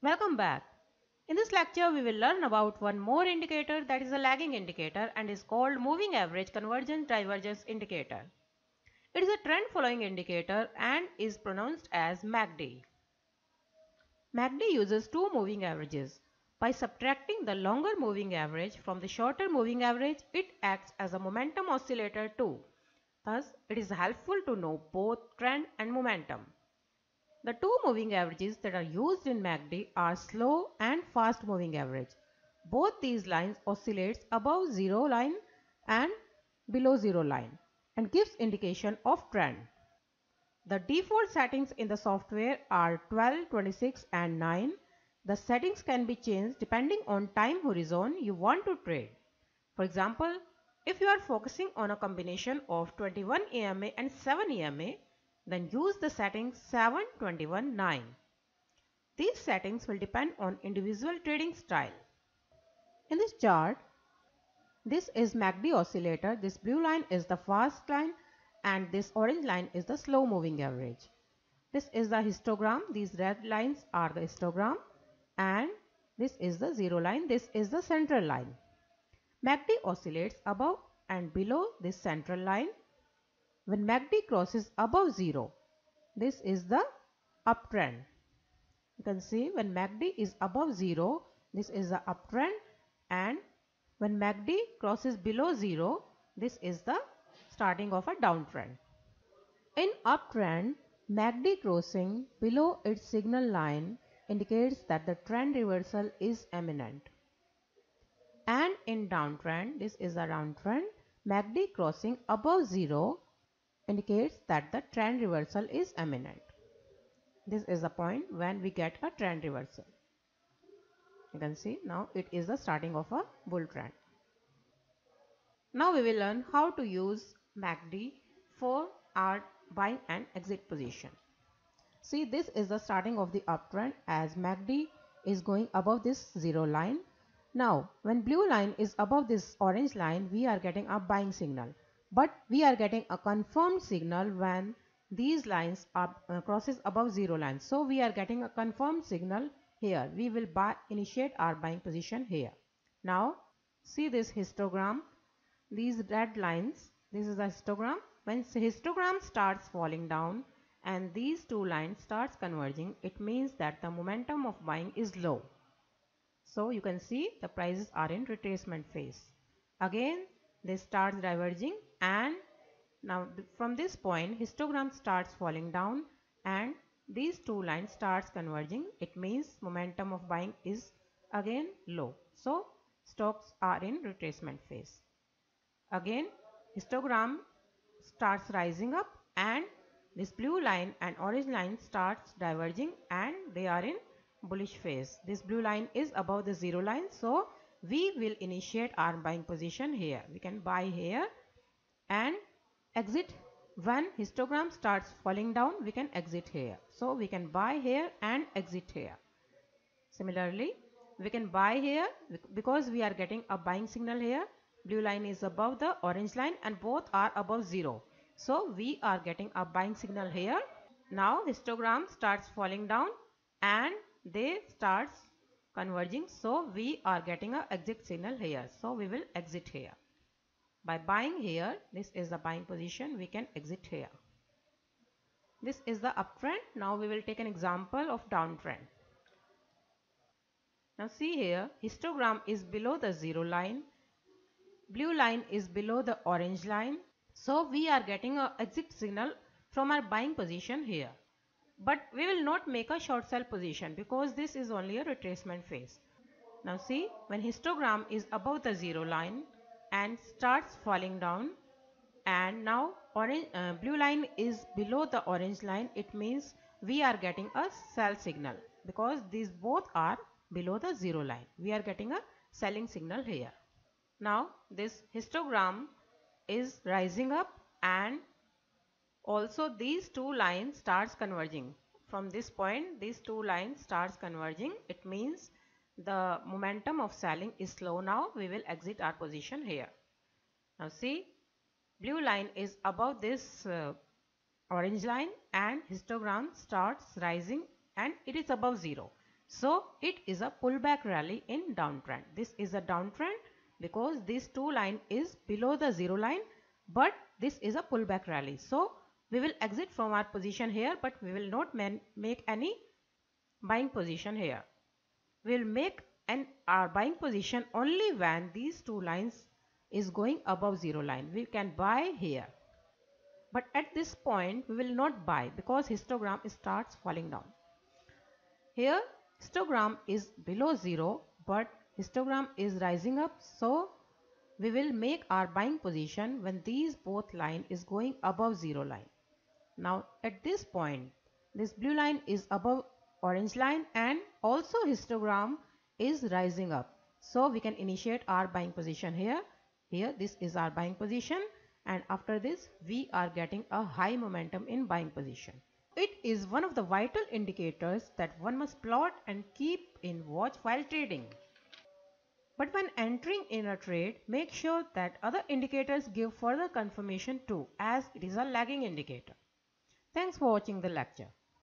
Welcome back. In this lecture, we will learn about one more indicator that is a lagging indicator and is called moving average convergence divergence indicator. It is a trend following indicator and is pronounced as MACD. MACD uses two moving averages. By subtracting the longer moving average from the shorter moving average, it acts as a momentum oscillator too. Thus, it is helpful to know both trend and momentum. The two moving averages that are used in MACD are slow and fast moving average. Both these lines oscillates above zero line and below zero line and gives indication of trend. The default settings in the software are 12, 26 and 9. The settings can be changed depending on time horizon you want to trade. For example, if you are focusing on a combination of 21 EMA and 7 EMA, then use the settings 7, 21, 9. These settings will depend on individual trading style. In this chart, this is MACD oscillator. This blue line is the fast line and this orange line is the slow moving average. This is the histogram. These red lines are the histogram and this is the zero line. This is the central line. MACD oscillates above and below this central line. When MACD crosses above zero, this is the uptrend. You can see when MACD is above zero, this is the uptrend, and when MACD crosses below zero, this is the starting of a downtrend. In uptrend, MACD crossing below its signal line indicates that the trend reversal is imminent. And in downtrend, this is a downtrend, MACD crossing above zero indicates that the trend reversal is imminent. This is the point when we get a trend reversal. You can see now it is the starting of a bull trend. Now we will learn how to use MACD for our buying and exit position. See, this is the starting of the uptrend as MACD is going above this zero line. Now when blue line is above this orange line, we are getting a buying signal, but we are getting a confirmed signal when these lines are crosses above zero line. So we are getting a confirmed signal here. We will initiate our buying position here. Now see this histogram, these red lines, this is a histogram. When histogram starts falling down and these two lines starts converging, it means that the momentum of buying is low. So you can see the prices are in retracement phase. Again this starts diverging and now from this point histogram starts falling down and these two lines starts converging. It means momentum of buying is again low. So stocks are in retracement phase. Again histogram starts rising up and this blue line and orange line starts diverging and they are in bullish phase. This blue line is above the zero line, so we will initiate our buying position here. We can buy here and exit when histogram starts falling down. We can exit here, so we can buy here and exit here. Similarly, we can buy here because we are getting a buying signal here. Blue line is above the orange line and both are above zero. So we are getting a buying signal here. Now histogram starts falling down and they starts converging. So we are getting a exit signal here. So we will exit here. By buying here, this is the buying position. We can exit here. This is the uptrend. Now we will take an example of downtrend. Now see here, histogram is below the zero line. Blue line is below the orange line. So we are getting a exit signal from our buying position here. But we will not make a short sell position because this is only a retracement phase. Now see, when histogram is above the zero line and starts falling down and now blue line is below the orange line, it means we are getting a sell signal because these both are below the zero line. We are getting a selling signal here. Now this histogram is rising up and also these two lines starts converging. From this point these two lines starts converging. It means the momentum of selling is slow now. We will exit our position here. Now see, blue line is above this orange line and histogram starts rising and it is above zero. So it is a pullback rally in downtrend. This is a downtrend because this two line is below the zero line, but this is a pullback rally. So we will exit from our position here, but we will not make any buying position here. We will make our buying position only when these two lines is going above zero line. We can buy here. But at this point we will not buy because histogram starts falling down. Here histogram is below 0 but histogram is rising up, so we will make our buying position when these both line is going above 0 line. Now at this point this blue line is above orange line and also histogram is rising up. So we can initiate our buying position here. Here this is our buying position, and after this we are getting a high momentum in buying position. It is one of the vital indicators that one must plot and keep in watch while trading. But when entering in a trade, make sure that other indicators give further confirmation too, as it is a lagging indicator. Thanks for watching the lecture.